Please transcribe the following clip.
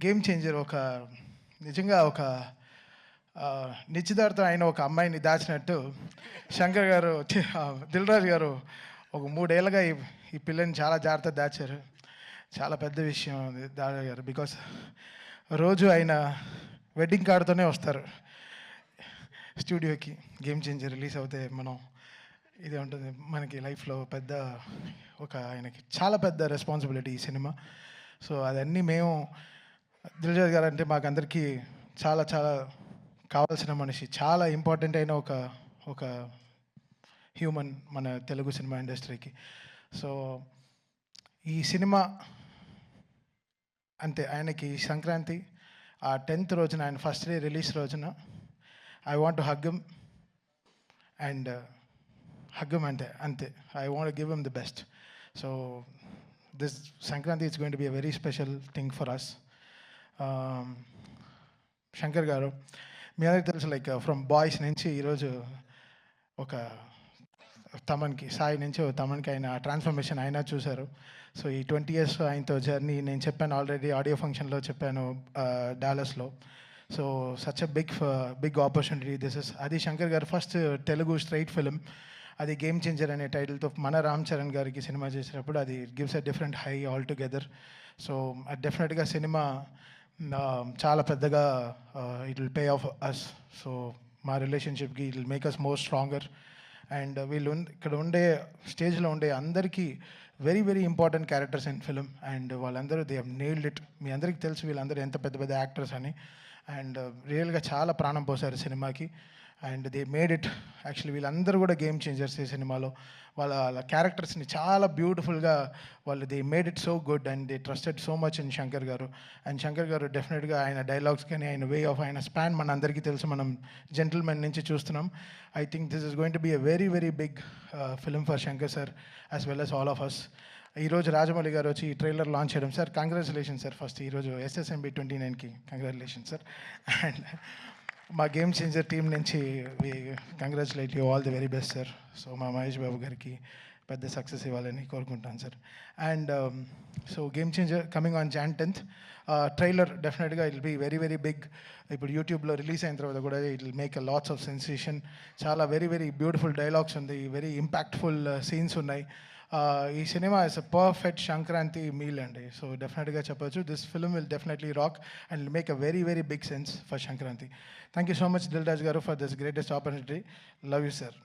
Game changer. నిజంగా నిశ్చితార్థం అయిన ఒక అమ్మాయిని దాచినట్టు శంకర్ గారు దిల్ రాజు గారు ఒక 3 ఏళ్ళుగా ఈ పిల్లని చాలా జాగ్రత్తగా దాచారు. చాలా పెద్ద విషయం అది దాచారు. బికాస్ రోజు ఆయన వెడ్డింగ్ కార్డుతోనే వస్తారు స్టూడియోకి. గేమ్ చేంజర్ రిలీజ్ అవుతే ఇది ఉంటుంది మనకి లైఫ్లో పెద్ద ఆయనకి చాలా పెద్ద రెస్పాన్సిబిలిటీ ఈ సినిమా. సో అదన్నీ మేము దిల్ రాజు గారు అంటే మాకందరికీ చాలా చాలా కావాల్సిన మనిషి, చాలా ఇంపార్టెంట్ అయిన ఒక హ్యూమన్ మన తెలుగు సినిమా ఇండస్ట్రీకి. సో ఈ సినిమా అంతే, ఆయనకి సంక్రాంతి ఆ 10th రోజున, ఆయన ఫస్ట్ డే రిలీజ్ రోజున I want to hug him and అంతే I want give him the best. So this Sankranti it's going to be a very special thing for us. Shankar గారు మీ అందరికీ తెలుసు, లైక్ ఫ్రమ్ బాయ్స్ నుంచి ఈరోజు సాయి నుంచి తమన్కి ఆయన ట్రాన్స్ఫర్మేషన్ అయినా చూశారు. సో ఈ 20 years ఆయనతో జర్నీ నేను చెప్పాను ఆల్రెడీ, ఆడియో ఫంక్షన్లో చెప్పాను డాలస్లో. So such a big opportunity this is. అది శంకర్ గారు ఫస్ట్ తెలుగు స్ట్రైట్ ఫిలిం, అది గేమ్ చేంజర్ అనే టైటిల్తో మన రామ్ చరణ్ గారికి సినిమా చేసినప్పుడు అది gives a different high all together. So డెఫినెట్గా సినిమా చాలా పెద్దగా it will pay off us. So మా రిలేషన్షిప్కి it will make us more stronger. And ఇక్కడ స్టేజ్లో ఉండే అందరికీ very very important characters in film. And వాళ్ళందరూ దే హ్యావ్ నెయిల్డ్ ఇట్. మీ అందరికీ తెలుసు వీళ్ళందరూ ఎంత పెద్ద పెద్ద యాక్టర్స్ అని. అండ్ రియల్గా చాలా ప్రాణం పోసారు సినిమాకి. And they made it. Actually వీళ్ళందరూ కూడా గేమ్ చేంజర్స్ ఈ సినిమాలో. వాళ్ళ క్యారెక్టర్స్ని చాలా బ్యూటిఫుల్గా they made it so good. And they trusted so much in Shankar గారు. అండ్ శంకర్ గారు డెఫినెట్గా ఆయన డైలాగ్స్ కానీ, ఆయన వే ఆఫ్, ఆయన స్పాన్ మన అందరికీ తెలుసు, మనం జెంటిల్మెన్ నుంచి చూస్తున్నాం. I think this is going to be a very very big film for Shankar sir as well as all of us. ఈరోజు రాజమౌళి గారు వచ్చి ఈ ట్రైలర్ లాంచ్ చేయడం, సార్ కంగ్రాచులేషన్ సార్. ఫస్ట్ ఈరోజు SSMB 29కి కంగ్రాచులేషన్ సార్. అండ్ మా గేమ్ చేంజర్ టీం నుంచి we congratulate you, all the very best sir. So మా మహేష్ బాబు గారికి పెద్ద సక్సెస్ ఇవ్వాలని కోరుకుంటాను sir. And so game changer coming on Jan 10th. Trailer డెఫినెట్గా it will be very very big. ఇప్పుడు యూట్యూబ్లో రిలీజ్ అయిన తర్వాత కూడా it will make a lots of sensation. చాలా వెరీ వెరీ బ్యూటిఫుల్ డైలాగ్స్ ఉంది, వెరీ ఇంపాక్ట్ఫుల్ సీన్స్ ఉన్నాయి. ఈ cinema is a perfect Sankranti meal అండి. సో డెఫినెట్గా చెప్పొచ్చు this film will definitely rock and make a very very big sense for Sankranti. Thank you so much Dil Raju గారు for this greatest opportunity. Love you sir.